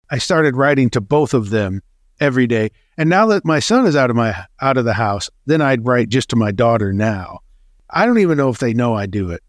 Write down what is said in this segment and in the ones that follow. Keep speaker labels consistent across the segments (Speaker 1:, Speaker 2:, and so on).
Speaker 1: I started writing to both of them every day. And now that my son is out of the house, then I'd write just to my daughter now. I don't even know if they know I do it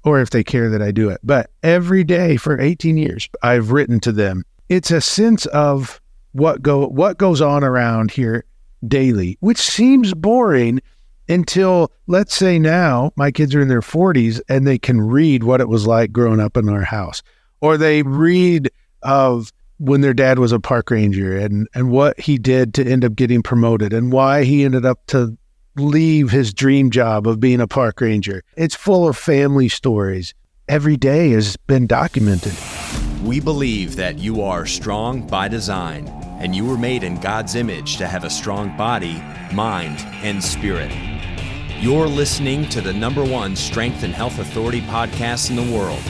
Speaker 1: or if they care that I do it. But every day for 18 years, I've written to them. It's a sense of what goes on around here daily, which seems boring until, let's say now, my kids are in their 40s and they can read what it was like growing up in our house. Or they read of when their dad was a park ranger and what he did to end up getting promoted and why he ended up to leave his dream job of being a park ranger. It's full of family stories. Every day has been documented.
Speaker 2: We believe that you are strong by design, and you were made in God's image to have a strong body, mind, and spirit. You're listening to the #1 Strength and Health Authority podcast in the world.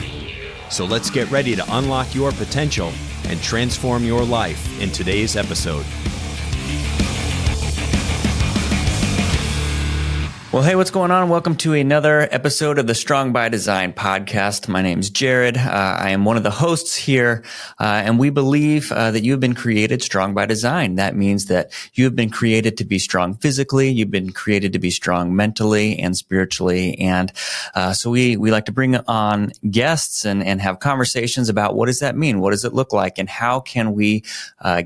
Speaker 2: So let's get ready to unlock your potential and transform your life in today's episode.
Speaker 3: Well, hey, what's going on? Welcome to another episode of the Strong by Design podcast. My name's Jared. I am one of the hosts here, and we believe that you have been created strong by design. That means that you have been created to be strong physically. You've been created to be strong mentally and spiritually. And so we like to bring on guests and have conversations about what does that mean? What does it look like? And how can we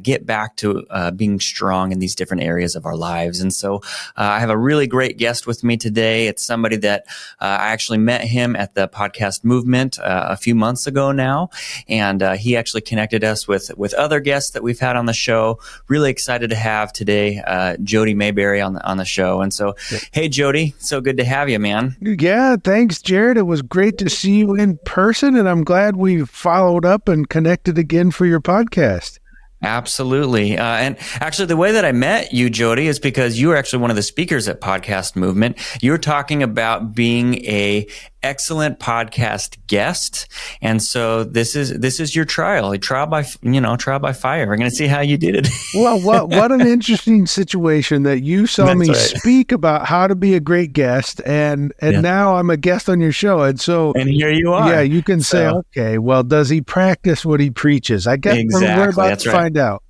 Speaker 3: get back to being strong in these different areas of our lives? And so I have a really great guest with me today. It's somebody that I actually met him at the podcast movement a few months ago now, and he actually connected us with other guests that we've had on the show. Really excited to have today Jody Maberry on the show. And so, Hey Jody, so good to have you, man.
Speaker 1: Yeah, thanks, Jared. It was great to see you in person, and I'm glad we followed up and connected again for your podcast.
Speaker 3: Absolutely. And actually, the way that I met you, Jody, is because you were actually one of the speakers at Podcast Movement. You were talking about being a excellent podcast guest. And so this is your trial by fire. We're going to see how you did it.
Speaker 1: Well, what an interesting situation that you saw me speak about how to be a great guest, and now I'm a guest on your show. And here you are. Yeah, you can say, okay, well, does he practice what he preaches? I guess we're about to find out.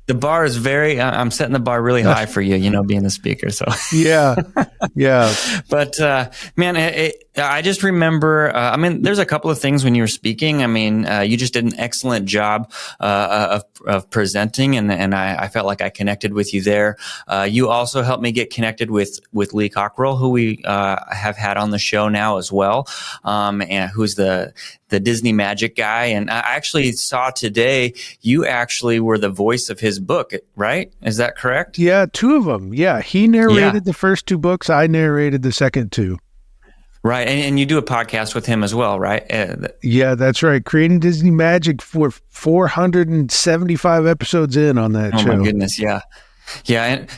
Speaker 3: The bar is I'm setting the bar really high for you, being the speaker. So
Speaker 1: yeah.
Speaker 3: But man, I just remember, there's a couple of things when you were speaking. You just did an excellent job of presenting, and I felt like I connected with you there. You also helped me get connected with Lee Cockrell, who we have had on the show now as well, and who's the Disney magic guy. And I actually saw today you actually were the voice of his book, right? Is that correct?
Speaker 1: Yeah, 2 of them. Yeah, he narrated the first 2 books. I narrated the second 2.
Speaker 3: Right. And you do a podcast with him as well, right?
Speaker 1: Yeah, that's right. Creating Disney Magic for 475 episodes in on that show.
Speaker 3: Oh, my goodness. Yeah. Yeah. And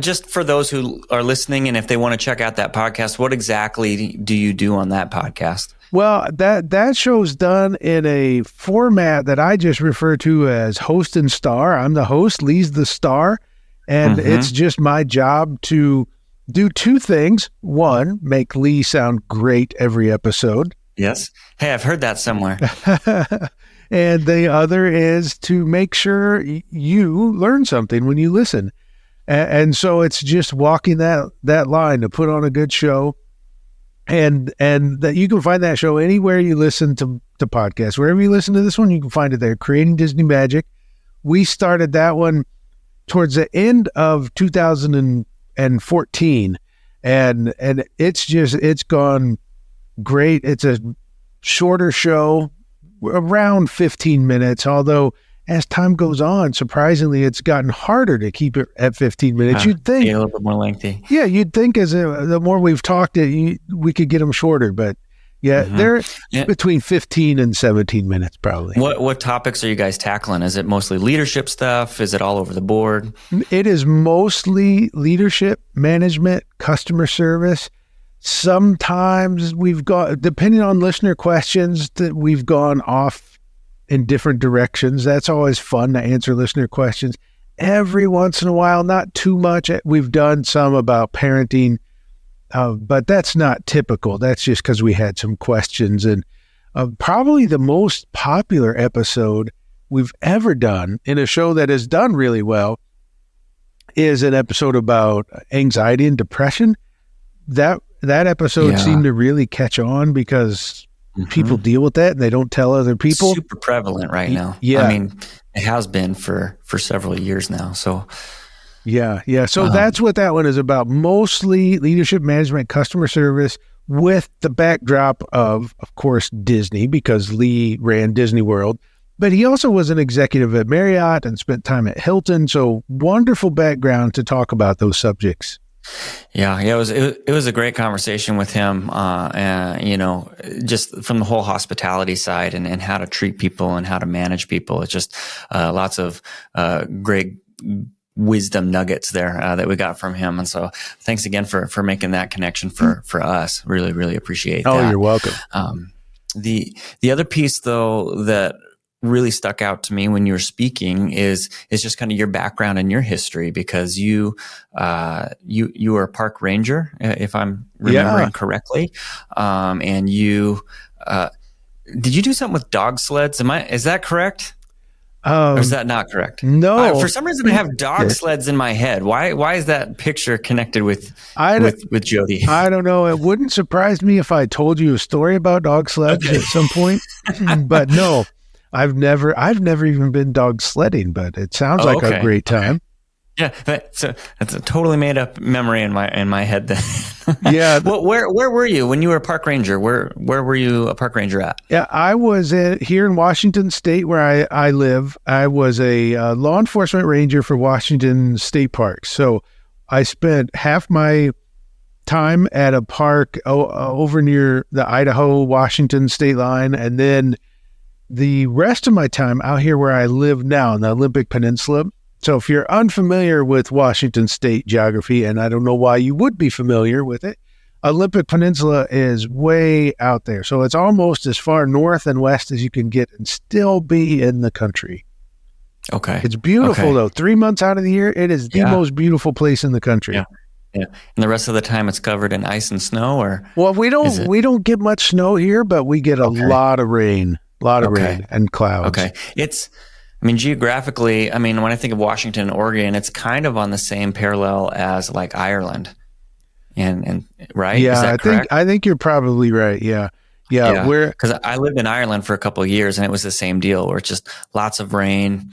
Speaker 3: just for those who are listening, and if they want to check out that podcast, what exactly do you do on that podcast?
Speaker 1: Well, that show's done in a format that I just refer to as host and star. I'm the host, Lee's the star, and it's just my job to do 2 things. 1, make Lee sound great every episode.
Speaker 3: Yes. Hey, I've heard that somewhere.
Speaker 1: And the other is to make sure you learn something when you listen. And so it's just walking that line to put on a good show. And that you can find that show anywhere you listen to podcasts. Wherever you listen to this one, you can find it there. Creating Disney Magic. We started that one towards the end of 2014, and it's gone great. It's a shorter show, around 15 minutes, although as time goes on, surprisingly, it's gotten harder to keep it at 15 minutes. You'd think
Speaker 3: a little bit more lengthy.
Speaker 1: Yeah, you'd think the more we've talked, we could get them shorter. But they're between 15 and 17 minutes probably.
Speaker 3: What topics are you guys tackling? Is it mostly leadership stuff? Is it all over the board?
Speaker 1: It is mostly leadership, management, customer service. Sometimes we've got, depending on listener questions, that we've gone off in different directions. That's always fun to answer listener questions. Every once in a while, not too much. We've done some about parenting, but that's not typical. That's just because we had some questions. And probably the most popular episode we've ever done in a show that has done really well is an episode about anxiety and depression. That episode seemed to really catch on because people deal with that and they don't tell other people.
Speaker 3: It's super prevalent right now.
Speaker 1: Yeah.
Speaker 3: I mean, it has been for several years now. So
Speaker 1: yeah. So that's what that one is about. Mostly leadership management, customer service, with the backdrop of course, Disney, because Lee ran Disney World. But he also was an executive at Marriott and spent time at Hilton. So wonderful background to talk about those subjects.
Speaker 3: Yeah, it was a great conversation with him, and just from the whole hospitality side and how to treat people and how to manage people. It's just lots of great wisdom nuggets there that we got from him. And so thanks again for making that connection for us. Really, really appreciate that.
Speaker 1: Oh, you're welcome.
Speaker 3: The other piece though that really stuck out to me when you were speaking is just kind of your background and your history, because you were a park ranger, if I'm remembering correctly. And you did you do something with dog sleds? Is that correct? Or is that not correct?
Speaker 1: No.
Speaker 3: For some reason I have dog sleds in my head. Why is that picture connected with Jody?
Speaker 1: I don't know. It wouldn't surprise me if I told you a story about dog sleds at some point. But no. I've never even been dog sledding, but it sounds like a great time.
Speaker 3: Yeah, that's a totally made up memory in my head. Then,
Speaker 1: yeah.
Speaker 3: Well, where were you when you were a park ranger? Where were you a park ranger at?
Speaker 1: Yeah, I was here in Washington State, where I live. I was a law enforcement ranger for Washington State Parks. So I spent half my time at a park over near the Idaho-Washington state line, and then the rest of my time out here where I live now in the Olympic Peninsula. So if you're unfamiliar with Washington State geography, and I don't know why you would be familiar with it, Olympic Peninsula is way out there. So it's almost as far north and west as you can get and still be in the country.
Speaker 3: Okay.
Speaker 1: It's beautiful though. 3 months out of the year, it is the most beautiful place in the country.
Speaker 3: Yeah. Yeah. And the rest of the time it's covered in ice and snow, or?
Speaker 1: Well, we don't get much snow here, but we get a lot of rain. A lot of rain and clouds.
Speaker 3: Okay. Geographically, when I think of Washington and Oregon, it's kind of on the same parallel as like Ireland. And right?
Speaker 1: Yeah,
Speaker 3: is that correct?
Speaker 1: I think you're probably right. Yeah.
Speaker 3: Because I lived in Ireland for a couple of years, and it was the same deal where it's just lots of rain.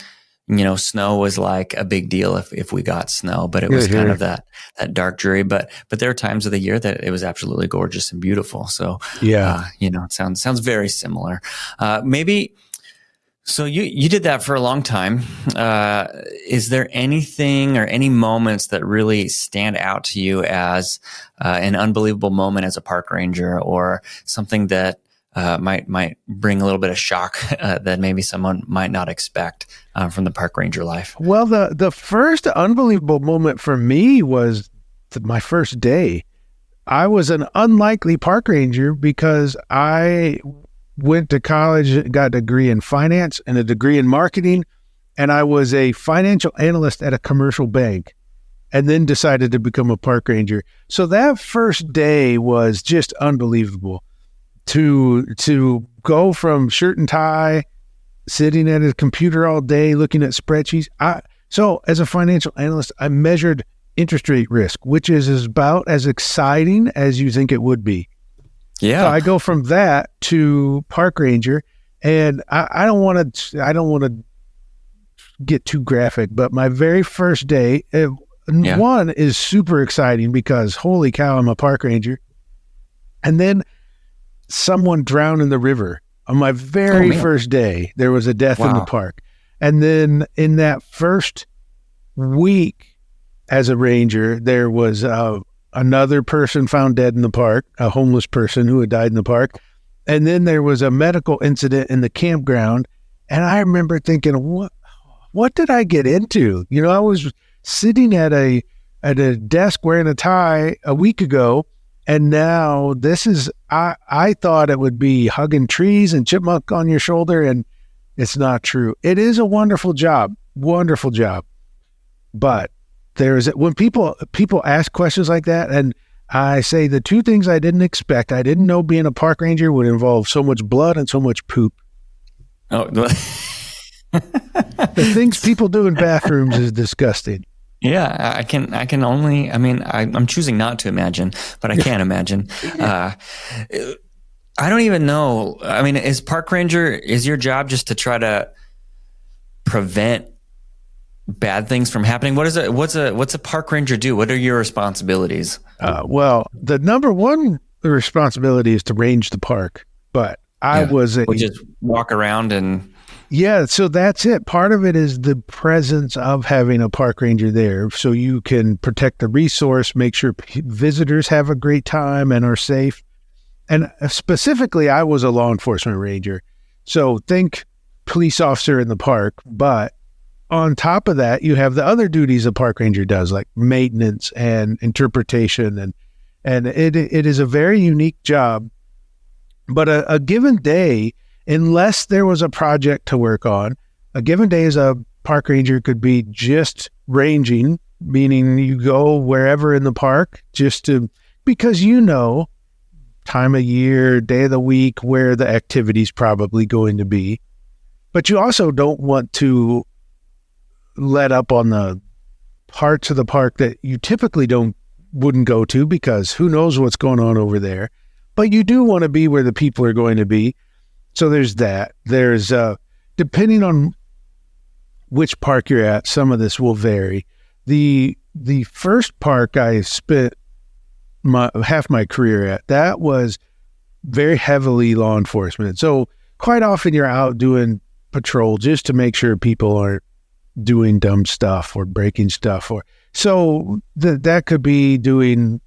Speaker 3: Snow was like a big deal if we got snow, but it was kind of that dark, dreary. But there are times of the year that it was absolutely gorgeous and beautiful. So it sounds very similar. Maybe. So you did that for a long time. Is there anything or any moments that really stand out to you as an unbelievable moment as a park ranger, or something that might bring a little bit of shock that maybe someone might not expect from the park ranger life?
Speaker 1: Well, the first unbelievable moment for me was my first day. I was an unlikely park ranger because I went to college, got a degree in finance and a degree in marketing, and I was a financial analyst at a commercial bank, and then decided to become a park ranger. So that first day was just unbelievable. To go from shirt and tie, sitting at a computer all day, looking at spreadsheets. So as a financial analyst, I measured interest rate risk, which is about as exciting as you think it would be. Yeah. So I go from that to park ranger, and I don't want to get too graphic, but my very first day, one is super exciting because holy cow, I'm a park ranger. And then someone drowned in the river on my very first day. There was a death in the park. And then in that first week as a ranger, there was another person found dead in the park, a homeless person who had died in the park. And then there was a medical incident in the campground. And I remember thinking, what did I get into? I was sitting at a desk wearing a tie a week ago, and now this is, I thought it would be hugging trees and chipmunk on your shoulder, and it's not true. It is a wonderful job. But when people ask questions like that, and I say the two things I didn't expect, I didn't know being a park ranger would involve so much blood and so much poop.
Speaker 3: Oh,
Speaker 1: The things people do in bathrooms is disgusting.
Speaker 3: Yeah, I can only, I mean, I'm choosing not to imagine, but I can't imagine. I don't even know. I mean, is park ranger, is your job just to try to prevent bad things from happening? What's a park ranger do? What are your responsibilities?
Speaker 1: Well, the number one responsibility is to range the park, but
Speaker 3: we just walk around and.
Speaker 1: Yeah, so that's it. Part of it is the presence of having a park ranger there, so you can protect the resource, make sure visitors have a great time and are safe. And specifically, I was a law enforcement ranger. So think police officer in the park, but on top of that, you have the other duties a park ranger does, like maintenance and interpretation. And it is a very unique job. But a given day, unless there was a project to work on, a given day as a park ranger could be just ranging, meaning you go wherever in the park because time of year, day of the week, where the activity's probably going to be. But you also don't want to let up on the parts of the park that you typically wouldn't go to, because who knows what's going on over there. But you do want to be where the people are going to be. So there's that. There's, depending on which park you're at, some of this will vary. The first park I spent half my career at, that was very heavily law enforcement. So quite often you're out doing patrol just to make sure people aren't doing dumb stuff or breaking stuff. So that could be doing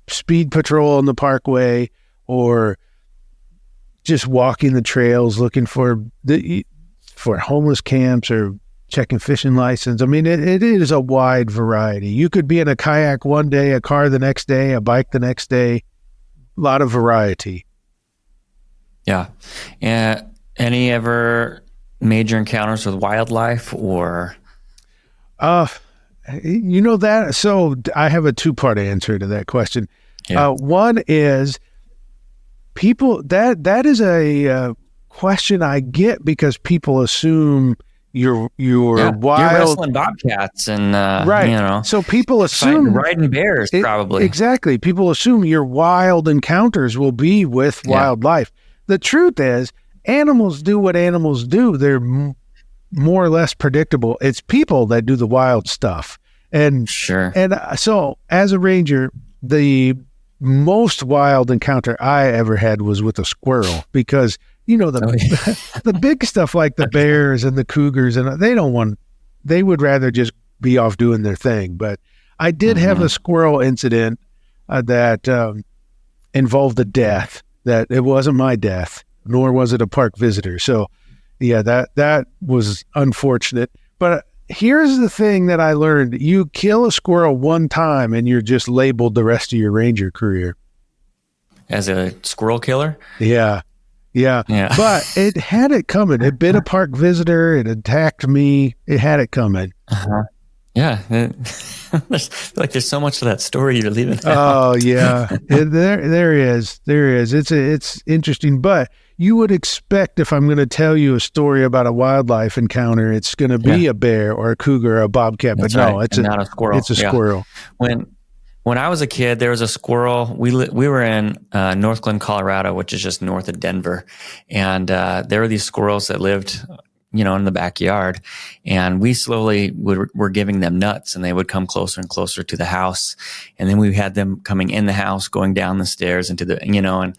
Speaker 1: speed patrol on the parkway, or just walking the trails looking for homeless camps, or checking fishing license. I mean, it is a wide variety. You could be in a kayak one day, a car the next day, a bike the next day. A lot of variety. Yeah.
Speaker 3: Any ever major encounters with wildlife or?
Speaker 1: That. So I have a two-part answer to that question.
Speaker 3: Yeah.
Speaker 1: One is people, that is a question I get, because people assume you're wild.
Speaker 3: You're wrestling bobcats and
Speaker 1: right. So people assume
Speaker 3: riding bears, probably.
Speaker 1: Exactly. People assume your wild encounters will be with wildlife. The truth is, animals do what animals do. They're more or less predictable. It's people that do the wild stuff. And
Speaker 3: sure.
Speaker 1: And so as a ranger, the most wild encounter I ever had was with a squirrel, because the big stuff like the bears and the cougars, and they would rather just be off doing their thing. But I did have a squirrel incident that involved a death. That it wasn't my death, nor was it a park visitor. So yeah, that was unfortunate. But here's the thing that I learned. You kill a squirrel one time and you're just labeled the rest of your ranger career.
Speaker 3: As a squirrel killer?
Speaker 1: Yeah. But it had it coming. It bit a park visitor. It attacked me. It had it coming.
Speaker 3: Uh-huh. Yeah. There's so much to that story you're leaving out.
Speaker 1: Oh, yeah. There is. It's interesting. But you would expect, if I'm going to tell you a story about a wildlife encounter, it's going to be a bear or a cougar or a bobcat. But no, it's not a squirrel. It's a squirrel.
Speaker 3: When I was a kid, there was a squirrel. We were in North Glen, Colorado, which is just north of Denver. And there were these squirrels that lived, in the backyard. And we slowly were giving them nuts, and they would come closer and closer to the house. And then we had them coming in the house, going down the stairs into the, and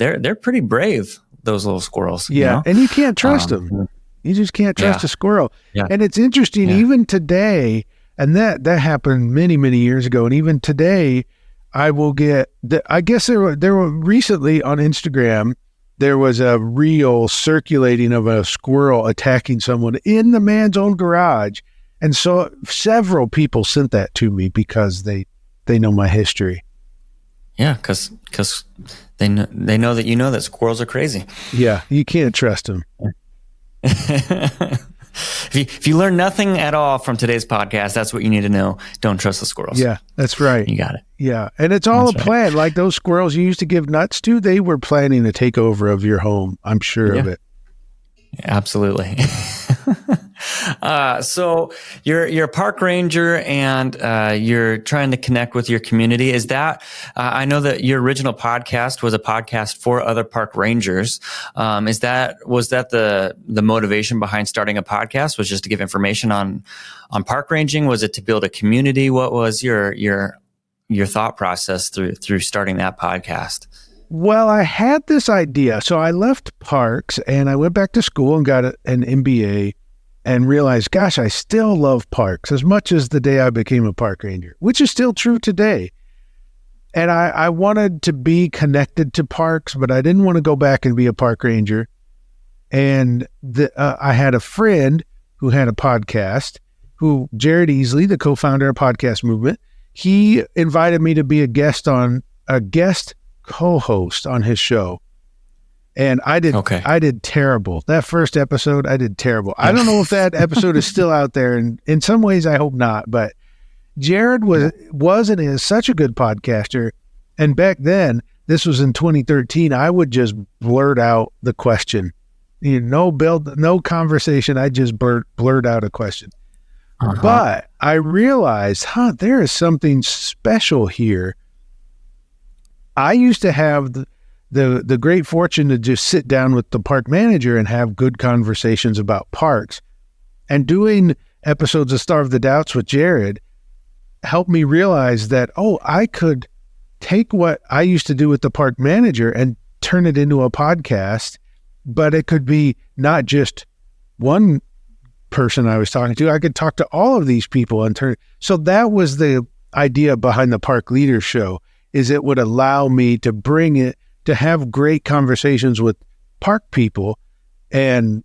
Speaker 3: they're pretty brave, those little squirrels.
Speaker 1: Yeah. And you can't trust them. You just can't trust a squirrel. Yeah. And it's interesting, even today. And that happened many, many years ago. And even today, I will get, I guess there were recently on Instagram, there was a reel circulating of a squirrel attacking someone in the man's own garage. And so several people sent that to me because they know my history.
Speaker 3: Yeah, because they know that squirrels are crazy.
Speaker 1: Yeah, you can't trust them.
Speaker 3: If you learn nothing at all from today's podcast, that's what you need to know. Don't trust the squirrels.
Speaker 1: Yeah, that's right.
Speaker 3: You got it.
Speaker 1: Yeah, and it's all a plan. Like those squirrels you used to give nuts to, they were planning a takeover of your home. I'm sure of it.
Speaker 3: Absolutely. So you're a park ranger and you're trying to connect with your community. Is that, I know that your original podcast was a podcast for other park rangers. Was that the motivation behind starting a podcast, was just to give information on park ranging? Was it to build a community? What was your thought process through starting that podcast?
Speaker 1: Well, I had this idea. So I left parks and I went back to school and got an MBA and realized, gosh, I still love parks as much as the day I became a park ranger, which is still true today. And I wanted to be connected to parks, but I didn't want to go back and be a park ranger. And I had a friend who had a podcast, Jared Easley, the co-founder of Podcast Movement. He invited me to be a guest co-host on his show. And I did terrible. That first episode, I did terrible. I don't know if that episode is still out there. And in some ways, I hope not. But Jared was and is such a good podcaster. And back then, this was in 2013, I would just blurt out the question. No conversation. I just blurt out a question. Uh-huh. But I realized, there is something special here. I used to have the great fortune to just sit down with the park manager and have good conversations about parks. And doing episodes of Starve the Doubts with Jared helped me realize that, I could take what I used to do with the park manager and turn it into a podcast, but it could be not just one person I was talking to. I could talk to all of these people and so that was the idea behind the Park Leaders Show, is it would allow me to bring it, to have great conversations with park people and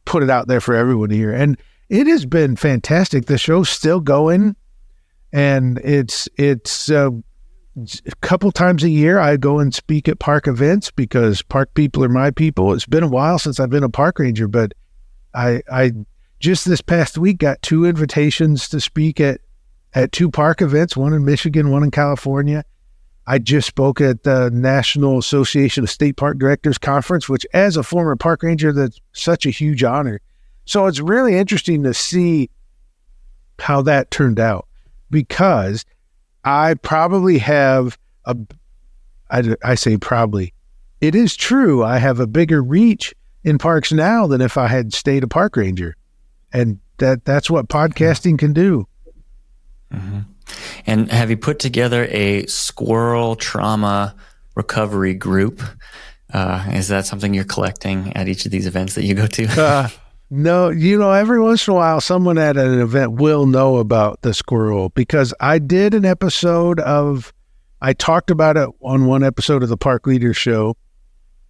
Speaker 1: put it out there for everyone to hear. And it has been fantastic. The show's still going, and it's a couple times a year I go and speak at park events because park people are my people. It's been a while since I've been a park ranger, but I just this past week got 2 invitations to speak at 2 park events, one in Michigan, one in California. I just spoke at the National Association of State Park Directors Conference, which as a former park ranger, that's such a huge honor. So it's really interesting to see how that turned out, because I probably have I say probably, it is true, I have a bigger reach in parks now than if I had stayed a park ranger. And that's what podcasting can do.
Speaker 3: Mm-hmm. And have you put together a squirrel trauma recovery group? Is that something you're collecting at each of these events that you go to?
Speaker 1: No, every once in a while, someone at an event will know about the squirrel, because I did an episode I talked about it on one episode of the Park Leaders Show.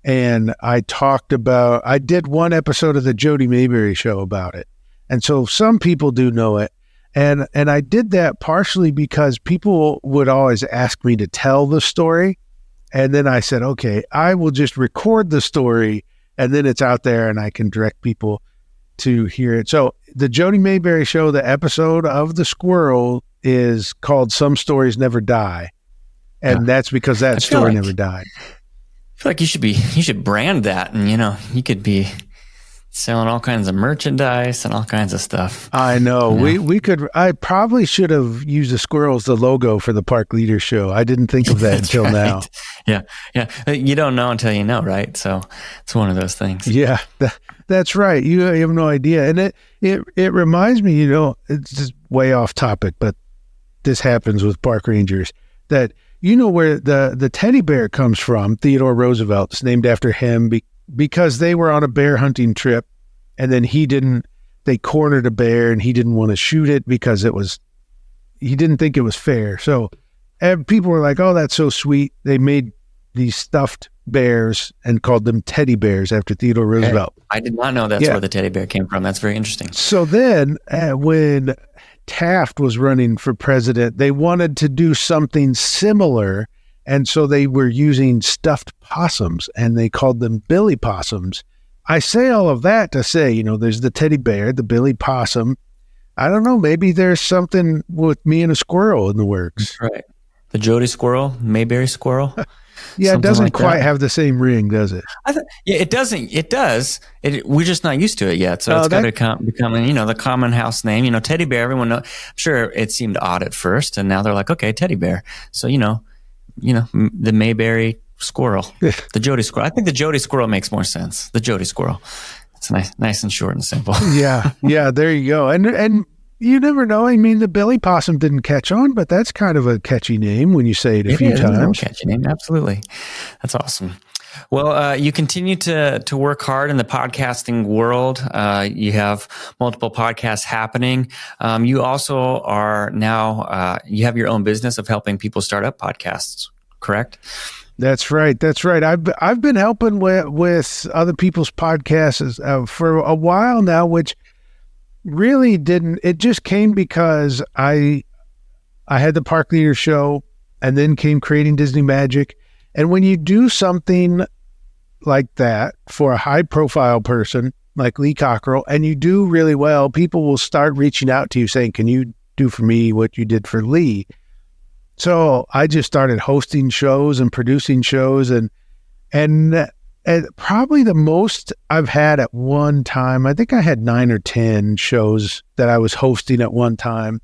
Speaker 1: And I did one episode of the Jody Maberry show about it. And so some people do know it. And I did that partially because people would always ask me to tell the story. And then I said, okay, I will just record the story, and then it's out there and I can direct people to hear it. So the Jody Maberry show, the episode of the squirrel is called Some Stories Never Die. And that's because that story never died.
Speaker 3: I feel like you should brand that, and you could be selling all kinds of merchandise and all kinds of stuff.
Speaker 1: I know. We could. I probably should have used the squirrel as the logo for the Park Leaders Show. I didn't think of that until now.
Speaker 3: Yeah. You don't know until you know, right? So it's one of those things.
Speaker 1: Yeah, that's right. You have no idea, and it reminds me. It's just way off topic, but this happens with park rangers. That where the teddy bear comes from. Theodore Roosevelt. It's named after him because they were on a bear hunting trip, and then they cornered a bear, and he didn't want to shoot it because he didn't think it was fair. So people were like, oh, that's so sweet. They made these stuffed bears and called them teddy bears after Theodore Roosevelt.
Speaker 3: I did not know that's where the teddy bear came from. That's very interesting.
Speaker 1: So then when Taft was running for president, they wanted to do something similar. And so they were using stuffed possums, and they called them Billy Possums. I say all of that to say, there's the teddy bear, the Billy Possum. I don't know, maybe there's something with me and a squirrel in the works.
Speaker 3: Right. The Jody squirrel, Maberry squirrel.
Speaker 1: Yeah, it
Speaker 3: Something
Speaker 1: doesn't
Speaker 3: like
Speaker 1: quite
Speaker 3: that.
Speaker 1: have the same ring, does it?
Speaker 3: Yeah, it doesn't. It does. We're just not used to it yet. So it's got to become, the common house name. Teddy bear. Everyone knows. I'm sure it seemed odd at first, and now they're like, okay, teddy bear. So the Maberry squirrel, the Jody squirrel. I think the Jody squirrel makes more sense. The Jody squirrel. It's nice and short and simple.
Speaker 1: Yeah. There you go. And you never know. I mean, the Billy Possum didn't catch on, but that's kind of a catchy name when you say it a few times.
Speaker 3: Catchy name, absolutely. That's awesome. Well, you continue to work hard in the podcasting world. You have multiple podcasts happening. You also are now you have your own business of helping people start up podcasts. Correct?
Speaker 1: That's right. I've been helping with other people's podcasts for a while now, which really didn't. It just came because I had the Park Leader Show, and then came Creating Disney Magic. And when you do something like that for a high profile person like Lee Cockrell, and you do really well, people will start reaching out to you saying, can you do for me what you did for Lee? So I just started hosting shows and producing shows, and probably the most I've had at one time, I think I had 9 or 10 shows that I was hosting at one time.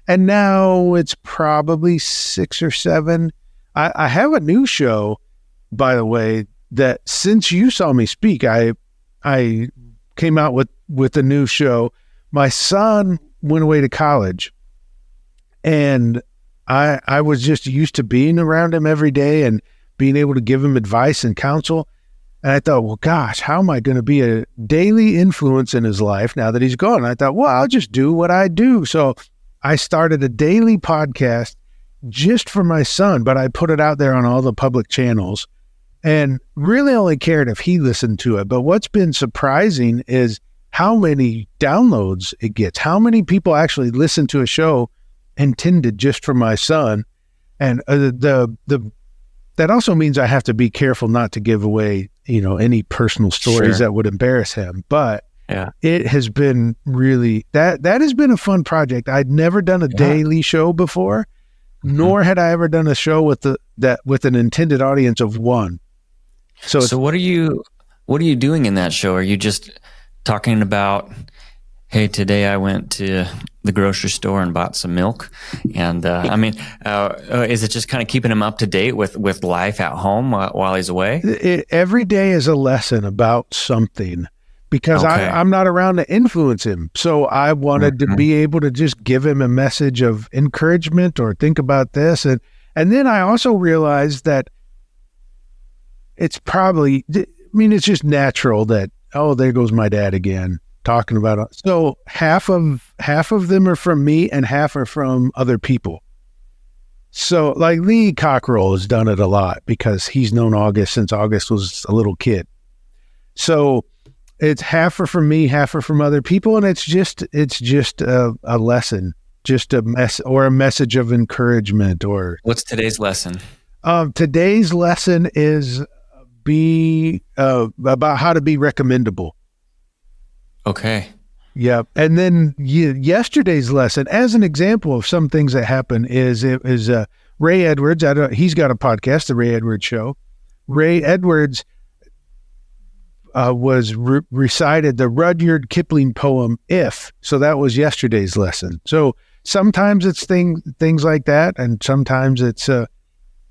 Speaker 1: And now it's probably 6 or 7. I have a new show, by the way, that since you saw me speak, I came out with a new show. My son went away to college, and I was just used to being around him every day and being able to give him advice and counsel. And I thought, well, gosh, how am I going to be a daily influence in his life now that he's gone? And I thought, well, I'll just do what I do. So I started a daily podcast just for my son, but I put it out there on all the public channels and really only cared if he listened to it. But what's been surprising is how many downloads it gets, how many people actually listen to a show intended just for my son. And that also means I have to be careful not to give away, any personal stories that would embarrass him. But it has been really, that has been a fun project. I'd never done a daily show before, nor had I ever done a show with an intended audience of one. So
Speaker 3: what are you doing in that show? Are you just talking about, hey, today I went to the grocery store and bought some milk? And is it just kind of keeping him up to date with life at home while he's away?
Speaker 1: Every day is a lesson about something, because I'm not around to influence him. So I wanted to be able to just give him a message of encouragement or think about this. And then I also realized that it's probably, it's just natural that, oh, there goes my dad again talking about it. So half of them are from me and half are from other people. So like Lee Cockrell has done it a lot because he's known August since August was a little kid. So it's half are from me, half are from other people. And it's just a lesson, just a message of encouragement. Or
Speaker 3: what's today's lesson?
Speaker 1: Today's lesson is about how to be recommendable.
Speaker 3: Okay.
Speaker 1: Yeah. And then yesterday's lesson, as an example of some things that happen, is Ray Edwards. He's got a podcast, The Ray Edwards Show. Ray Edwards was recited the Rudyard Kipling poem, If. So that was yesterday's lesson. So sometimes it's things like that. And sometimes it's,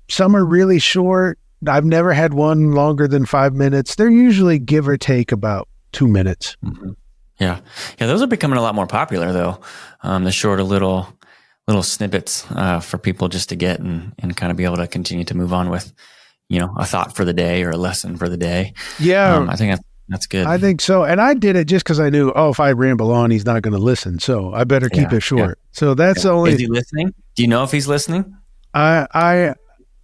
Speaker 1: some are really short. I've never had one longer than 5 minutes. They're usually give or take about 2 minutes.
Speaker 3: Mm-hmm. Yeah. Those are becoming a lot more popular, though. The shorter little snippets for people just to get and kind of be able to continue to move on with, a thought for the day or a lesson for the day.
Speaker 1: Yeah.
Speaker 3: I think that's good.
Speaker 1: I think so. And I did it just because I knew, if I ramble on, he's not going to listen. So I better keep it short. Yeah. So that's the only.
Speaker 3: Is he listening? Do you know if he's listening?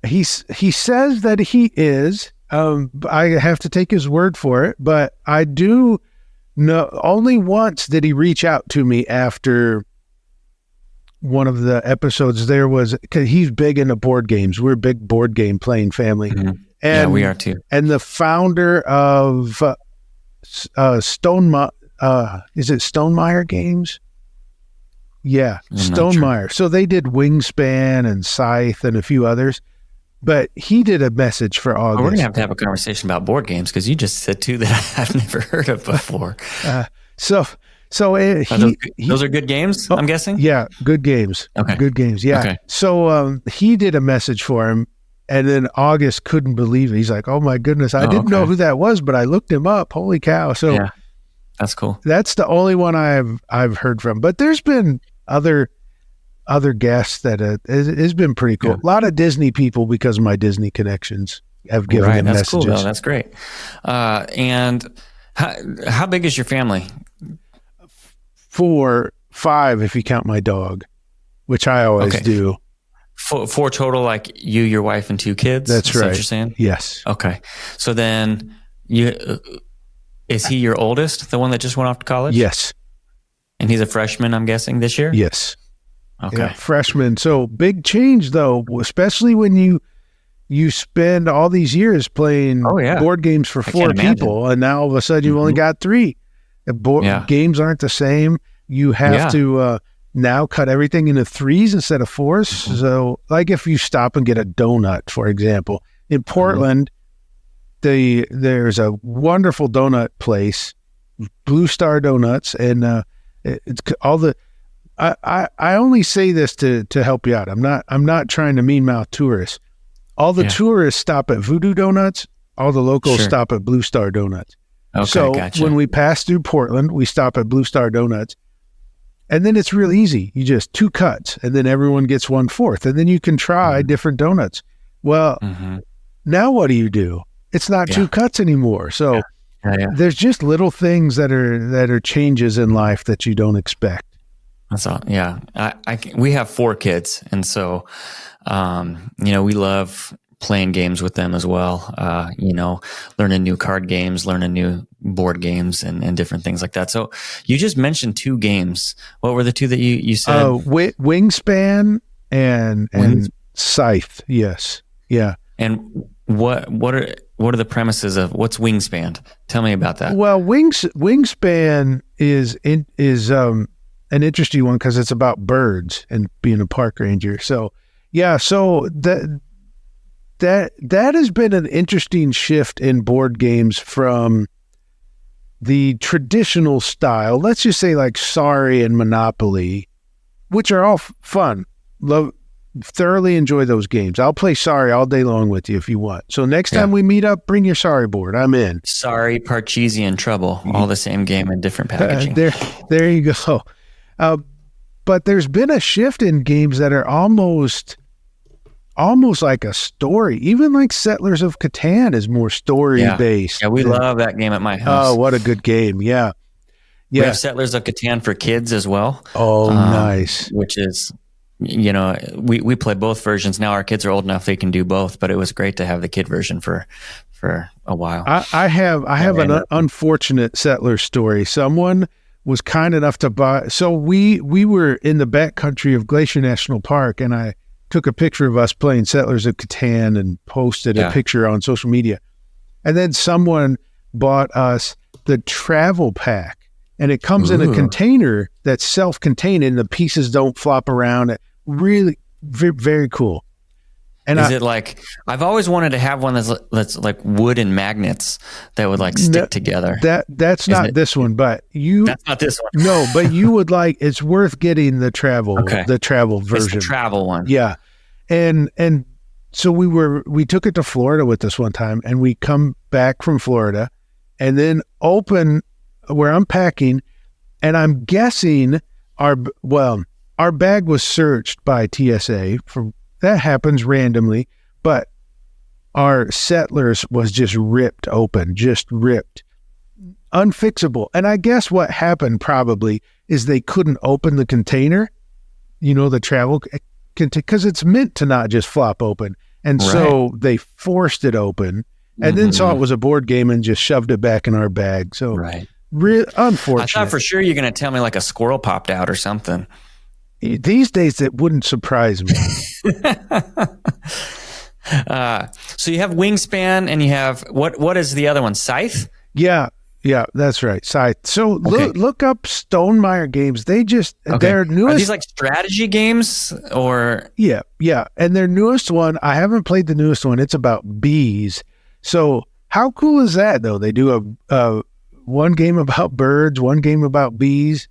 Speaker 1: He says that he is. I have to take his word for it, but I do know only once did he reach out to me after one of the episodes. There was, cause he's big into board games. We're a big board game playing family.
Speaker 3: Mm-hmm.
Speaker 1: And
Speaker 3: we are too.
Speaker 1: And the founder of is it Stonemaier Games? Yeah, Stonemeyer. So they did Wingspan and Scythe and a few others, but he did a message for August.
Speaker 3: We're going to have a conversation about board games because you just said two that I've never heard of before.
Speaker 1: Those
Speaker 3: are good games, I'm guessing?
Speaker 1: Yeah, good games.
Speaker 3: Okay.
Speaker 1: Good games, yeah. Okay. So he did a message for him, and then August couldn't believe it. He's like, oh my goodness, I didn't know who that was, but I looked him up. Holy cow. So
Speaker 3: yeah, that's cool.
Speaker 1: That's the only one I've heard from. But there's been other guests that it's been pretty cool. Yeah. A lot of Disney people, because of my Disney connections, have given them messages.
Speaker 3: Cool, though. That's great. And how big is your family?
Speaker 1: 5 if you count my dog, which I always do.
Speaker 3: 4 total, like you, your wife, and 2 kids?
Speaker 1: That's right.
Speaker 3: What you're saying?
Speaker 1: Yes.
Speaker 3: Okay. So then is he your oldest, the one that just went off to college?
Speaker 1: Yes.
Speaker 3: And he's a freshman, I'm guessing, this year?
Speaker 1: Yes.
Speaker 3: Okay.
Speaker 1: Yeah, freshman. So big change, though, especially when you spend all these years playing board games for 4 people, and now all of a sudden you've only got 3. Games aren't the same. You have to now cut everything into 3s instead of 4s. Mm-hmm. So, like if you stop and get a donut, for example, in Portland, there's a wonderful donut place, Blue Star Donuts, and it's all the. I only say this to help you out. I'm not trying to mean mouth tourists. All the tourists stop at Voodoo Donuts. All the locals stop at Blue Star Donuts.
Speaker 3: Okay,
Speaker 1: so
Speaker 3: gotcha.
Speaker 1: When we pass through Portland, we stop at Blue Star Donuts, and then it's real easy. You just 2 cuts, and then everyone gets 1/4, and then you can try different donuts. Well, now what do? It's not 2 cuts anymore. So there's just little things that are changes in life that you don't expect.
Speaker 3: That's all. Yeah, we have 4 kids, and so we love playing games with them as well. Learning new card games, learning new board games, and different things like that. So you just mentioned 2 games. What were the 2 that you said?
Speaker 1: Wingspan and Scythe. Yes. Yeah.
Speaker 3: And what are the premises of what's Wingspan? Tell me about that.
Speaker 1: Well, Wingspan is an interesting one because it's about birds and being a park ranger. So that has been an interesting shift in board games from the traditional style. Let's just say like Sorry and Monopoly, which are all fun. Thoroughly enjoy those games. I'll play Sorry all day long with you if you want. So next time we meet up, bring your Sorry board. I'm in.
Speaker 3: Sorry, Parcheesi, and Trouble, all the same game in different packaging.
Speaker 1: There you go. But there's been a shift in games that are almost like a story. Even like Settlers of Catan is more story based.
Speaker 3: Yeah, we love that game at my house.
Speaker 1: Oh, what a good game. Yeah.
Speaker 3: We have Settlers of Catan for kids as well.
Speaker 1: Oh, nice.
Speaker 3: Which is, we play both versions. Now our kids are old enough they can do both, but it was great to have the kid version for a while.
Speaker 1: I have an unfortunate Settler story. Someone was kind enough to buy. So we were in the backcountry of Glacier National Park, and I took a picture of us playing Settlers of Catan and posted a picture on social media. And then someone bought us the travel pack, and it comes in a container that's self-contained and the pieces don't flop around. Really very, very cool. And
Speaker 3: is it like, I've always wanted to have one that's like wood and magnets that would like stick together.
Speaker 1: That's not this one, but
Speaker 3: that's not this one.
Speaker 1: No, but you would like, it's worth getting the travel version.
Speaker 3: It's the travel one.
Speaker 1: Yeah. And so we took it to Florida with this one time, and we come back from Florida and then open where I'm packing, and I'm guessing our bag was searched by TSA that happens randomly, but our Settlers was just ripped open, unfixable. And I guess what happened probably is they couldn't open the container, the travel, because it's meant to not just flop open. And so they forced it open and then saw it was a board game and just shoved it back in our bag. So unfortunate.
Speaker 3: I thought for sure you're going to tell me like a squirrel popped out or something.
Speaker 1: These days, that wouldn't surprise me.
Speaker 3: So you have Wingspan, and you have what is the other one? Scythe?
Speaker 1: Yeah. Yeah, that's right. Scythe. So
Speaker 3: Okay.
Speaker 1: look up Stonemeyer games.
Speaker 3: Okay.
Speaker 1: Their newest.
Speaker 3: Are these like strategy games or?
Speaker 1: Yeah. And their newest one, I haven't played the newest one. It's about bees. So how cool is that though? They do a one game about birds, one game about bees.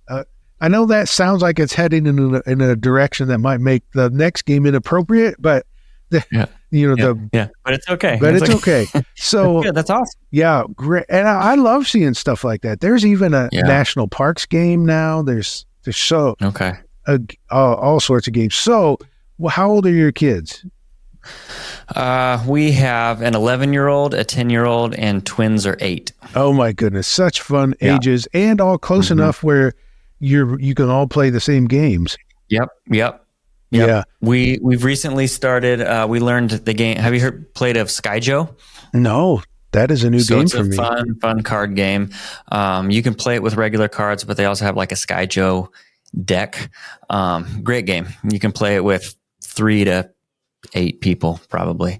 Speaker 1: I know that sounds like it's heading in a direction that might make the next game inappropriate, but
Speaker 3: But it's okay.
Speaker 1: But it's okay. So
Speaker 3: yeah, that's awesome.
Speaker 1: Yeah, great. And I love seeing stuff like that. There's even a national parks game now. There's so
Speaker 3: Okay.
Speaker 1: All sorts of games. So, how old are your kids?
Speaker 3: We have an 11-year-old, a 10-year-old, and twins are 8.
Speaker 1: Oh my goodness, such fun ages, and all close enough where you can all play the same games.
Speaker 3: Yep.
Speaker 1: Yeah.
Speaker 3: We've recently started. We learned the game. Have you played of Skyjo?
Speaker 1: No, that is a new game for me.
Speaker 3: It's a fun card game. You can play it with regular cards, but they also have like a Skyjo deck. Great game. You can play it with 3 to 8 people probably.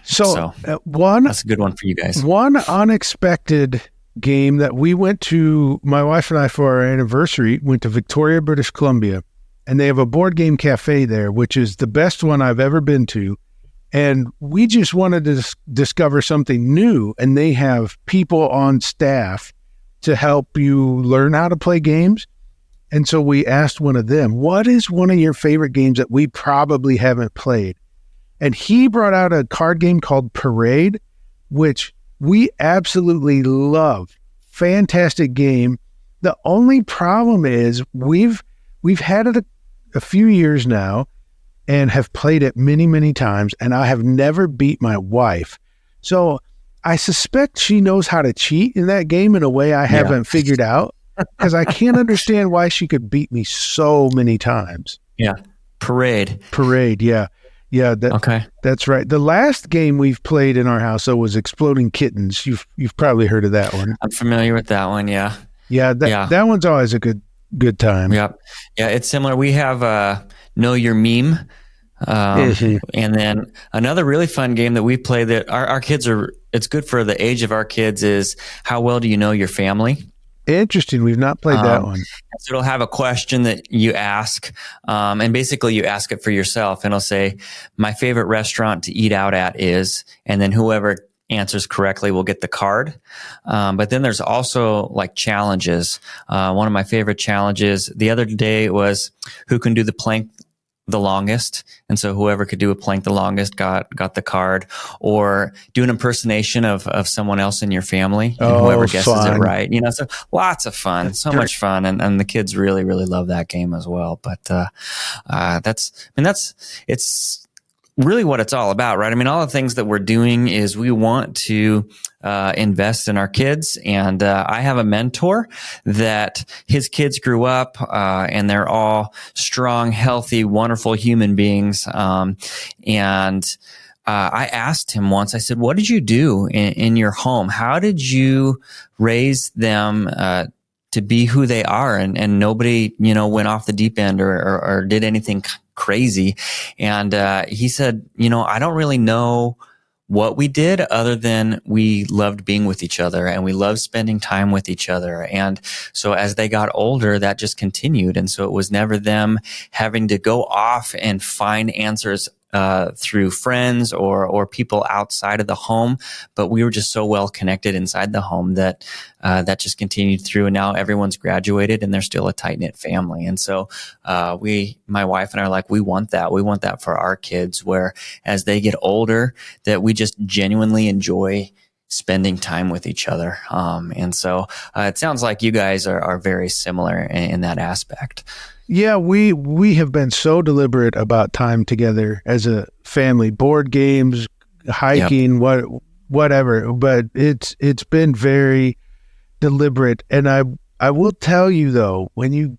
Speaker 3: So that's a good one for you guys.
Speaker 1: One unexpected game that we went to, my wife and I, for our anniversary, went to Victoria, British Columbia, and they have a board game cafe there, which is the best one I've ever been to. And we just wanted to discover something new, and they have people on staff to help you learn how to play games. And so we asked one of them, what is one of your favorite games that we probably haven't played? And he brought out a card game called Parade, which we absolutely love. Fantastic game. The only problem is we've had it a few years now and have played it many, many times, and I have never beat my wife. So I suspect she knows how to cheat in that game in a way I haven't figured out, because I can't understand why she could beat me so many times.
Speaker 3: Yeah. Parade.
Speaker 1: Yeah. Okay. That's right. The last game we've played in our house, though, was Exploding Kittens. You've probably heard of that one.
Speaker 3: I'm familiar with that one. Yeah.
Speaker 1: That one's always a good time.
Speaker 3: Yep. Yeah, it's similar. We have Know Your Meme. And then another really fun game that we play that our kids it's good for the age of our kids is How Well Do You Know Your Family?
Speaker 1: Interesting. We've not played that one.
Speaker 3: So it'll have a question that you ask, and basically you ask it for yourself, and it'll say, my favorite restaurant to eat out at is, and then whoever answers correctly will get the card. But then there's also like challenges. One of my favorite challenges the other day was who can do the plank the longest. And so whoever could do a plank the longest got the card, or do an impersonation of someone else in your family, and whoever guesses it right, so lots of fun, so much fun. And the kids really, really love that game as well. But, it's really what it's all about, right? I mean, all the things that we're doing is we want to invest in our kids. And I have a mentor that his kids grew up and they're all strong, healthy, wonderful human beings. And I asked him once, I said, what did you do in your home? How did you raise them to be who they are? And nobody, went off the deep end or did anything crazy. And he said, I don't really know what we did other than we loved being with each other and we loved spending time with each other. And so as they got older, that just continued. And so it was never them having to go off and find answers through friends or people outside of the home, but we were just so well connected inside the home that that just continued through. And now everyone's graduated and they're still a tight knit family. And so my wife and I are like, we want that. We want that for our kids, where as they get older, that we just genuinely enjoy spending time with each other. And so it sounds like you guys are very similar in that aspect.
Speaker 1: Yeah, we have been so deliberate about time together as a family, board games, hiking, whatever. But it's been very deliberate. And I will tell you though, when you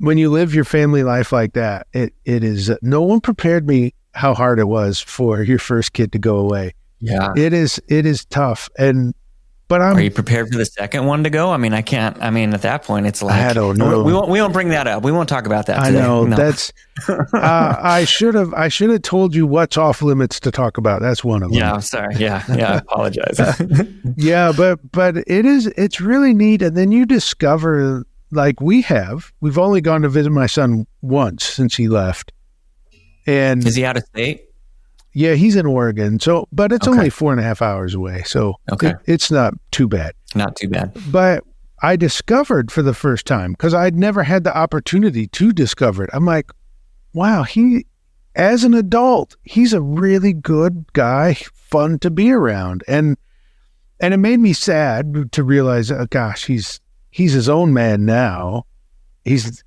Speaker 1: live your family life like that, it is no one prepared me how hard it was for your first kid to go away.
Speaker 3: Yeah,
Speaker 1: it is tough. But
Speaker 3: are you prepared for the second one to go? I mean, I can't. I mean, at that point, it's like
Speaker 1: I don't know.
Speaker 3: We won't bring that up. We won't talk about that today.
Speaker 1: I know
Speaker 3: No.
Speaker 1: that's. I should have told you what's off limits to talk about. That's one of them.
Speaker 3: Yeah, I'm sorry. Yeah, I apologize.
Speaker 1: Yeah, but it's really neat. And then you discover, like we've only gone to visit my son once since he left. And
Speaker 3: is he out of state?
Speaker 1: Yeah, he's in Oregon. So, but it's only 4.5 hours away. So it's not too bad.
Speaker 3: Not too bad.
Speaker 1: But I discovered for the first time, because I'd never had the opportunity to discover it. I'm like, wow, as an adult, he's a really good guy, fun to be around. And it made me sad to realize, oh, gosh, he's his own man now. He's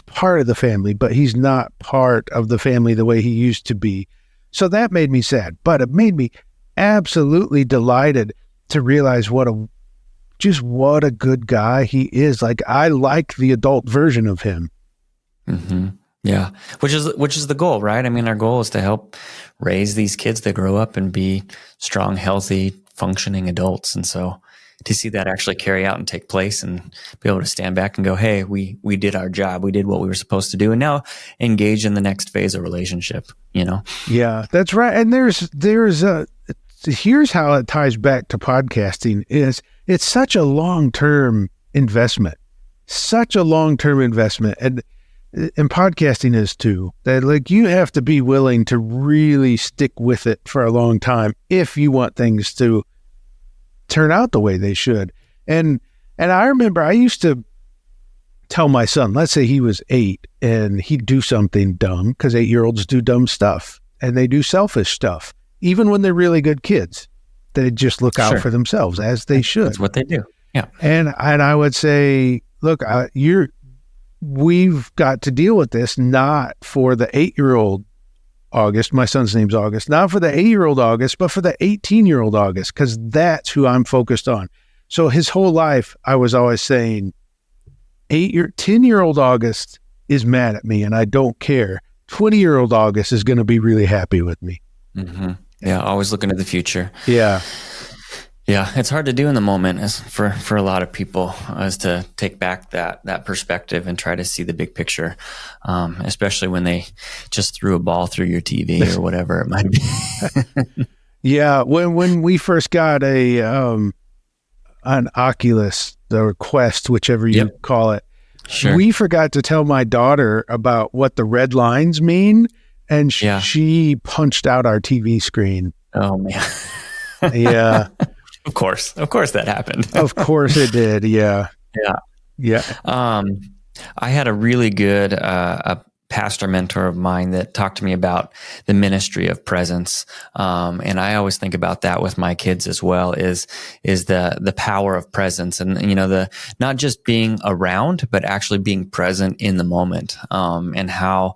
Speaker 1: part of the family, but he's not part of the family the way he used to be. So that made me sad, but it made me absolutely delighted to realize what a good guy he is. Like, I like the adult version of him.
Speaker 3: Mm-hmm. Yeah. Which is the goal, right? I mean, our goal is to help raise these kids that grow up and be strong, healthy, functioning adults. And so to see that actually carry out and take place and be able to stand back and go, hey, we did our job. We did what we were supposed to do. And now engage in the next phase of relationship, Yeah,
Speaker 1: that's right. And here's how it ties back to podcasting is it's such a long-term investment, And podcasting is too, that like you have to be willing to really stick with it for a long time if you want things to turn out the way they should. And I remember I used to tell my son, let's say he was 8 and he'd do something dumb, because 8-year-olds do dumb stuff and they do selfish stuff, even when they're really good kids. They just look out for themselves, as they should.
Speaker 3: That's what they do. Yeah.
Speaker 1: And I would say, look, we've got to deal with this, not for the 8-year-old August, my son's name's August, not for the 8-year-old August, but for the 18-year-old August, because that's who I'm focused on. So his whole life, I was always saying, 10-year-old August is mad at me and I don't care. 20-year-old August is going to be really happy with me.
Speaker 3: Mm-hmm. Yeah, always looking to the future.
Speaker 1: Yeah.
Speaker 3: Yeah, it's hard to do in the moment for a lot of people, is to take back that perspective and try to see the big picture, especially when they just threw a ball through your TV or whatever it might be.
Speaker 1: Yeah, when we first got an Oculus, the Quest, whichever you call it, we forgot to tell my daughter about what the red lines mean, and she punched out our TV screen.
Speaker 3: Oh man.
Speaker 1: Yeah.
Speaker 3: Of course that happened.
Speaker 1: Of course it did. Yeah.
Speaker 3: Yeah. I had a really good a pastor mentor of mine that talked to me about the ministry of presence. And I always think about that with my kids as well, is the power of presence, and, the not just being around, but actually being present in the moment. And how,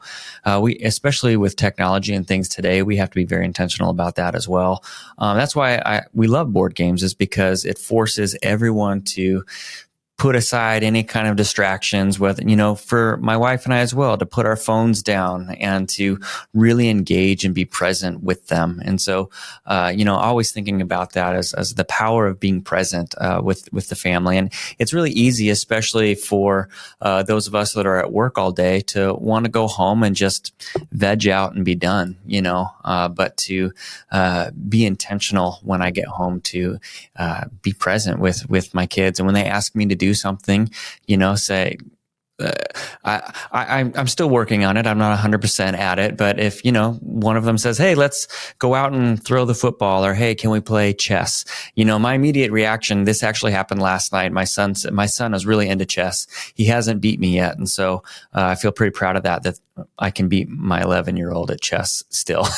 Speaker 3: we, especially with technology and things today, we have to be very intentional about that as well. That's why we love board games, is because it forces everyone to put aside any kind of distractions, for my wife and I as well, to put our phones down and to really engage and be present with them. And so, always thinking about that as the power of being present with the family. And it's really easy, especially for those of us that are at work all day, to want to go home and just veg out and be done, but to be intentional when I get home, to be present with my kids. And when they ask me to do something, say, I'm still working on it. I'm not 100% at it, but if, one of them says, hey, let's go out and throw the football, or, hey, can we play chess? My immediate reaction, this actually happened last night. My son is really into chess. He hasn't beat me yet. And so, I feel pretty proud of that I can beat my 11-year-old at chess still,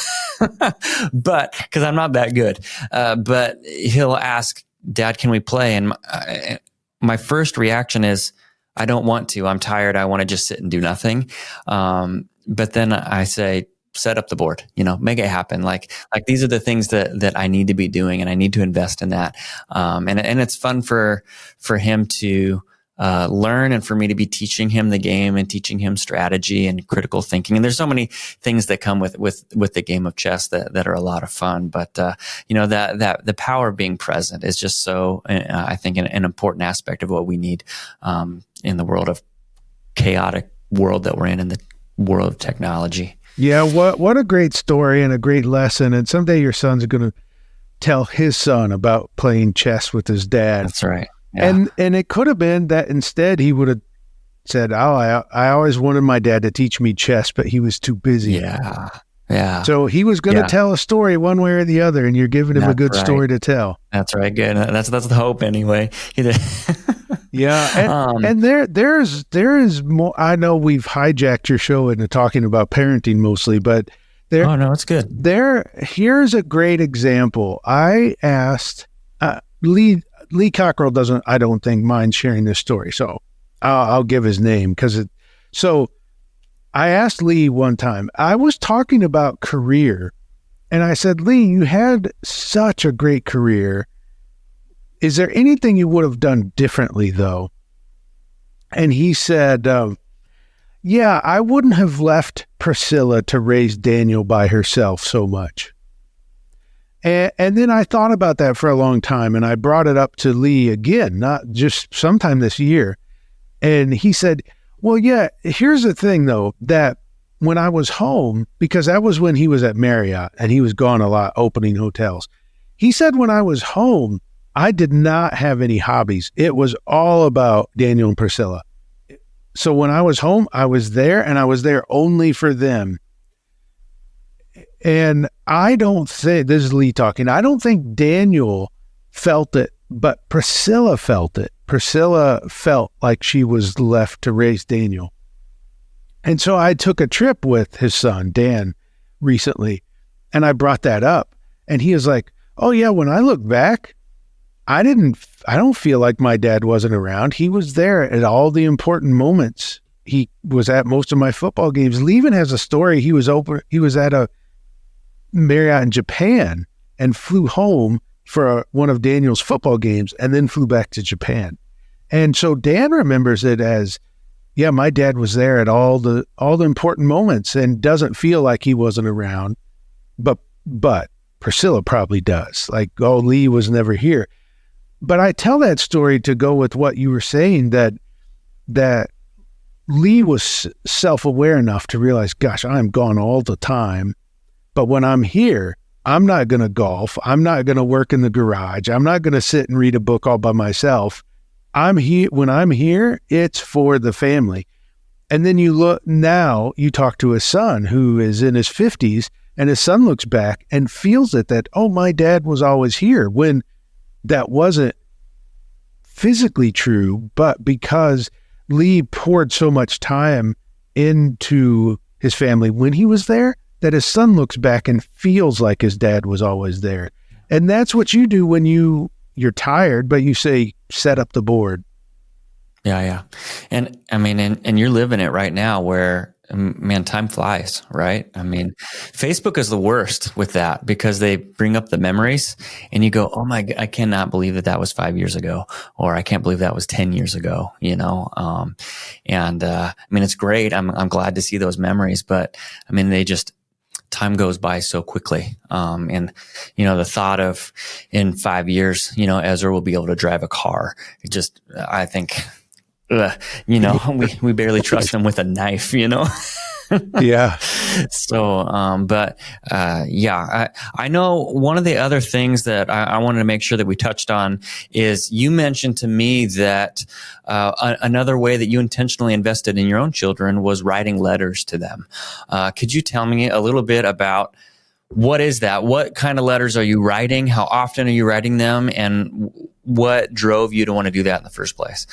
Speaker 3: but cause I'm not that good. But he'll ask, Dad, can we play? And my first reaction is, I don't want to. I'm tired. I want to just sit and do nothing. But then I say, set up the board, make it happen. Like these are the things that I need to be doing, and I need to invest in that. And it's fun for him to learn and for me to be teaching him the game and teaching him strategy and critical thinking. And there's so many things that come with the game of chess that are a lot of fun. But, that the power of being present is just so, I think, an important aspect of what we need in the world of chaotic world that we're in the world of technology.
Speaker 1: Yeah, what a great story and a great lesson. And someday your son's going to tell his son about playing chess with his dad.
Speaker 3: That's right. Yeah.
Speaker 1: And it could have been that instead he would have said, "Oh, I always wanted my dad to teach me chess, but he was too busy."
Speaker 3: Yeah. Yeah.
Speaker 1: So he was going to tell a story one way or the other, and you're giving him a good story to tell.
Speaker 3: That's right. Good. That's the hope anyway.
Speaker 1: Yeah. And there is more. I know we've hijacked your show into talking about parenting mostly, but
Speaker 3: oh no, it's good.
Speaker 1: Here's a great example. I asked Lee Cockrell I don't think mind sharing this story, so I'll give his name so I asked Lee one time, I was talking about career, and I said, "Lee, you had such a great career. Is there anything you would have done differently though?" And he said, "Yeah, I wouldn't have left Priscilla to raise Daniel by herself so much." And then I thought about that for a long time, and I brought it up to Lee again, not just sometime this year. And he said, "Well, yeah, here's the thing though, that when I was home, because that was when he was at Marriott and he was gone a lot opening hotels. He said, when I was home, I did not have any hobbies. It was all about Daniel and Priscilla. So when I was home, I was there, and I was there only for them. And I don't think," this is Lee talking, "I don't think Daniel felt it, but Priscilla felt it. Priscilla felt like she was left to raise Daniel." And so I took a trip with his son, Dan, recently, and I brought that up. And he was like, "Oh yeah, when I look back, I don't feel like my dad wasn't around. He was there at all the important moments. He was at most of my football games." Lee even has a story. He was at a Marriott in Japan and flew home for one of Daniel's football games and then flew back to Japan. And so Dan remembers it as, yeah, my dad was there at all the important moments and doesn't feel like he wasn't around. But Priscilla probably does. Like, oh, Lee was never here. But I tell that story to go with what you were saying, that Lee was self-aware enough to realize, gosh, I'm gone all the time. But when I'm here, I'm not going to golf. I'm not going to work in the garage. I'm not going to sit and read a book all by myself. I'm here. When I'm here, it's for the family. And then you talk to his son who is in his 50s, and his son looks back and feels it that, oh, my dad was always here, when that wasn't physically true, but because Lee poured so much time into his family when he was there, that his son looks back and feels like his dad was always there. And that's what you do when you're tired, but you say, set up the board.
Speaker 3: Yeah. And I mean, and you're living it right now where, man, time flies, right? I mean, Facebook is the worst with that because they bring up the memories and you go, oh my God, I cannot believe that was 5 years ago, or I can't believe that was 10 years ago, I mean, it's great. I'm glad to see those memories, but I mean, time goes by so quickly. The thought of in 5 years, Ezra will be able to drive a car. I think, we barely trust him with a knife,
Speaker 1: Yeah.
Speaker 3: So, I know one of the other things that I wanted to make sure that we touched on is you mentioned to me that another way that you intentionally invested in your own children was writing letters to them. Could you tell me a little bit about what is that? What kind of letters are you writing? How often are you writing them? And what drove you to want to do that in the first place?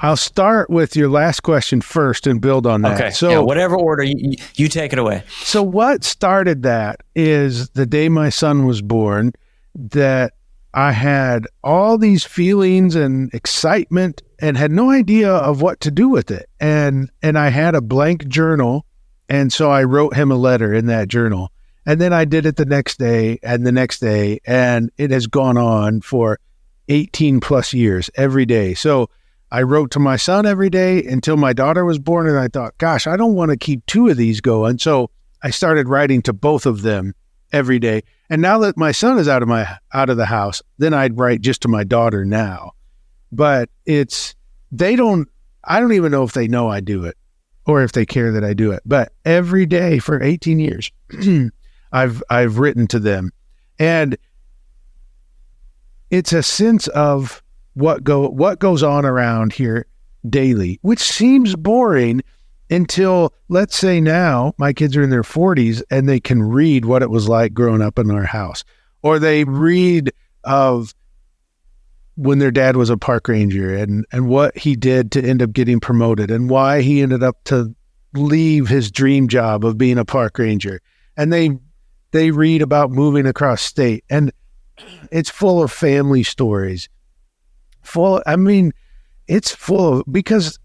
Speaker 1: I'll start with your last question first and build on that.
Speaker 3: Okay. So whatever order, you take it away.
Speaker 1: So what started that is the day my son was born, that I had all these feelings and excitement and had no idea of what to do with it. And I had a blank journal. And so I wrote him a letter in that journal. And then I did it the next day and the next day. And it has gone on for 18 plus years every day. So I wrote to my son every day until my daughter was born. And I thought, gosh, I don't want to keep two of these going. So I started writing to both of them every day. And now that my son is out of the house, then I'd write just to my daughter now. But I don't even know if they know I do it or if they care that I do it. But every day for 18 years, I've written to them. And it's a sense of what goes on around here daily, which seems boring until, let's say now, my kids are in their 40s and they can read what it was like growing up in our house. Or they read of when their dad was a park ranger and what he did to end up getting promoted and why he ended up to leave his dream job of being a park ranger. And they read about moving across state. And it's full of family stories. It's full because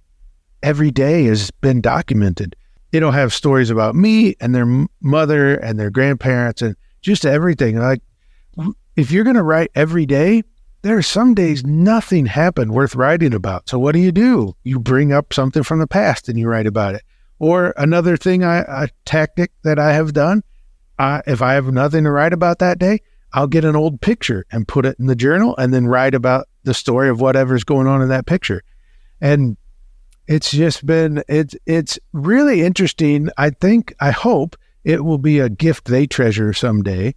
Speaker 1: every day has been documented. It'll have stories about me and their mother and their grandparents and just everything. Like, if you're going to write every day, there are some days nothing happened worth writing about. So what do? You bring up something from the past and you write about it. Or another thing, a tactic that I have done, if I have nothing to write about that day, I'll get an old picture and put it in the journal and then write about the story of whatever's going on in that picture. And it's just been, it's really interesting. I hope it will be a gift they treasure someday.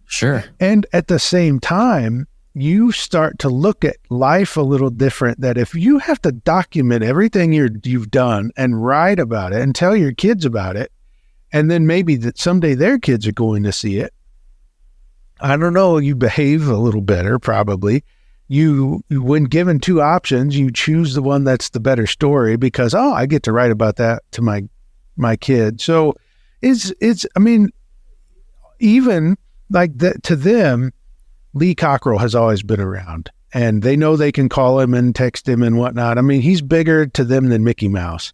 Speaker 3: Sure.
Speaker 1: And at the same time, you start to look at life a little different, that if you have to document everything you've done and write about it and tell your kids about it, and then maybe that someday their kids are going to see it, I don't know, you behave a little better, probably. You when given two options, you choose the one that's the better story because, I get to write about that to my kid. So even like that, to them, Lee Cockrell has always been around and they know they can call him and text him and whatnot. He's bigger to them than Mickey Mouse.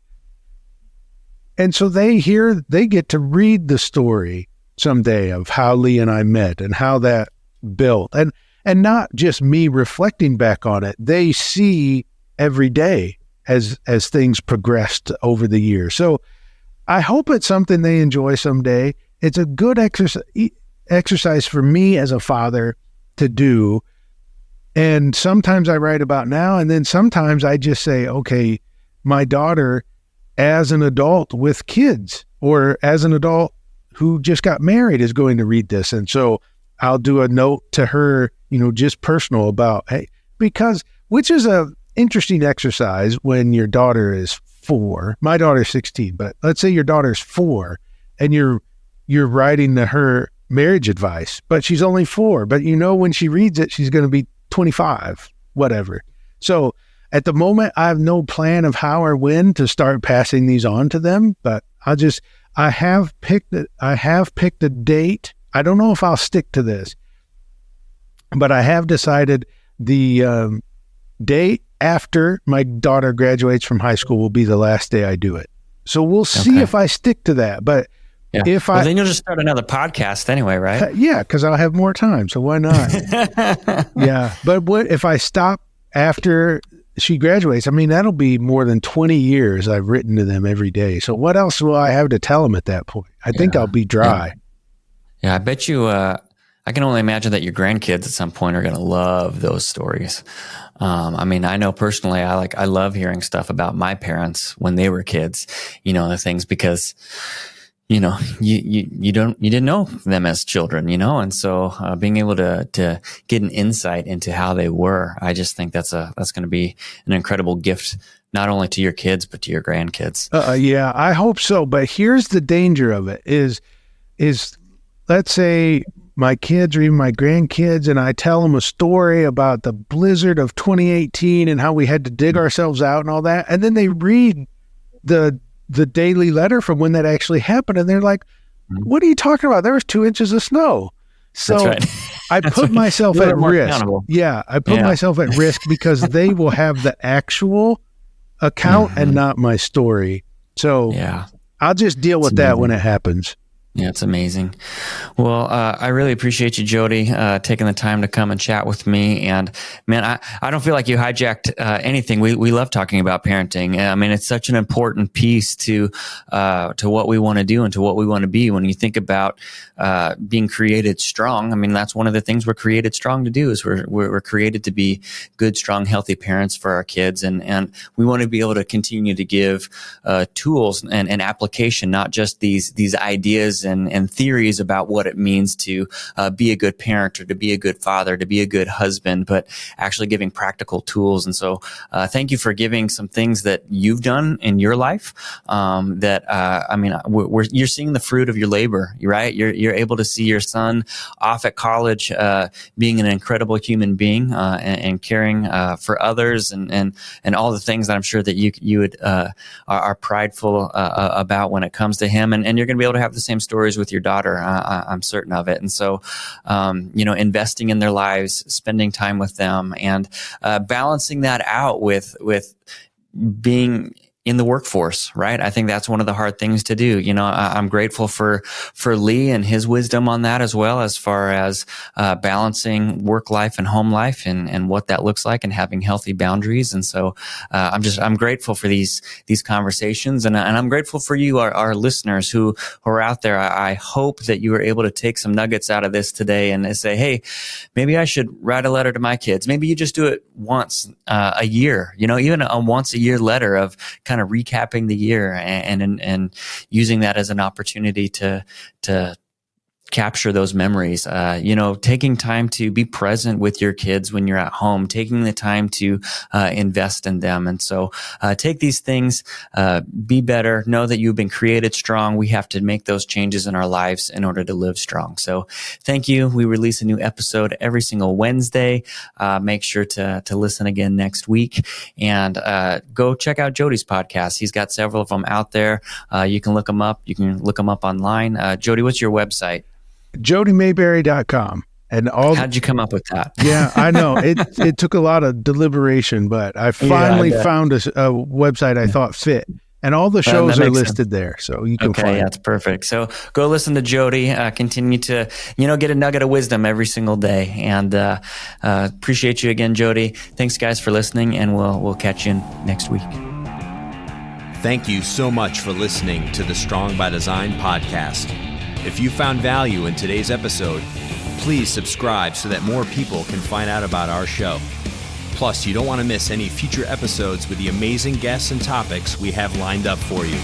Speaker 1: And so they get to read the story someday of how Lee and I met and how that built, and not just me reflecting back on it. They see every day as things progressed over the years. So I hope it's something they enjoy someday. It's a good exercise for me as a father to do. And sometimes I write about now, and then sometimes I just say, okay, my daughter as an adult with kids or as an adult who just got married is going to read this. And so I'll do a note to her, just personal about, hey, which is a interesting exercise when your daughter is 4. My daughter's 16, but let's say your daughter's 4 and you're writing to her marriage advice, but she's only 4, but when she reads it, she's going to be 25, whatever. So at the moment, I have no plan of how or when to start passing these on to them, but I have picked a date. I don't know if I'll stick to this, but I have decided the day after my daughter graduates from high school will be the last day I do it. So we'll see if I stick to that. But
Speaker 3: then you'll just start another podcast anyway, right?
Speaker 1: Yeah, because I'll have more time. So why not? Yeah. But what if I stop after she graduates? That'll be more than 20 years I've written to them every day. So what else will I have to tell them at that point? I think I'll be dry.
Speaker 3: Yeah, I bet you, I can only imagine that your grandkids at some point are going to love those stories. I know personally, I love hearing stuff about my parents when they were kids, the things, because, you didn't know them as children, and so being able to get an insight into how they were, I just think that's going to be an incredible gift, not only to your kids, but to your grandkids.
Speaker 1: Yeah, I hope so. But here's the danger of it is let's say my kids or even my grandkids, and I tell them a story about the blizzard of 2018 and how we had to dig ourselves out and all that. And then they read the daily letter from when that actually happened. And they're like, what are you talking about? There was 2 inches of snow. So
Speaker 3: right.
Speaker 1: I put myself at risk. Yeah. I put myself at risk because they will have the actual account and not my story. So I'll just deal with that when it happens.
Speaker 3: Yeah, it's amazing. Well, I really appreciate you, Jody, taking the time to come and chat with me. And man, I don't feel like you hijacked anything. We love talking about parenting. I mean, it's such an important piece to what we want to do and to what we want to be. When you think about being created strong, I mean, that's one of the things we're created strong to do. Is we're created to be good, strong, healthy parents for our kids, and we want to be able to continue to give tools and application, not just these ideas and theories about what it means to be a good parent or to be a good father, to be a good husband, but actually giving practical tools. And so thank you for giving some things that you've done in your life I mean, you're seeing the fruit of your labor, right? You're able to see your son off at college being an incredible human being and caring for others and all the things that I'm sure that you would are prideful about when it comes to him. And you're going to be able to have the same stories with your daughter. I'm certain of it. And so, investing in their lives, spending time with them, and balancing that out with being in the workforce, right? I think that's one of the hard things to do. I'm grateful for Lee and his wisdom on that, as well, as far as balancing work life and home life and what that looks like and having healthy boundaries. And so I'm grateful for these conversations, and I'm grateful for you, our listeners who are out there. I hope that you were able to take some nuggets out of this today and say, hey, maybe I should write a letter to my kids. Maybe you just do it once a year, even a once a year letter of kind of recapping the year and using that as an opportunity to capture those memories, taking time to be present with your kids when you're at home, taking the time to invest in them. And so take these things, be better, know that you've been created strong. We have to make those changes in our lives in order to live strong. So thank you. We release a new episode every single Wednesday. Make sure to listen again next week, and go check out Jody's podcast. He's got several of them out there. You can look them up. You can look them up online. Jody, what's your website?
Speaker 1: JodyMaberry.com. And
Speaker 3: how'd you come up with that?
Speaker 1: Yeah, I know. It took a lot of deliberation, but I finally found a website I thought fit. And all the shows are listed there, so you can find it.
Speaker 3: That's perfect. So go listen to Jody. Continue to, get a nugget of wisdom every single day. And appreciate you again, Jody. Thanks, guys, for listening, and we'll catch you next week.
Speaker 2: Thank you so much for listening to the Strong by Design podcast. If you found value in today's episode, please subscribe so that more people can find out about our show. Plus, you don't want to miss any future episodes with the amazing guests and topics we have lined up for you.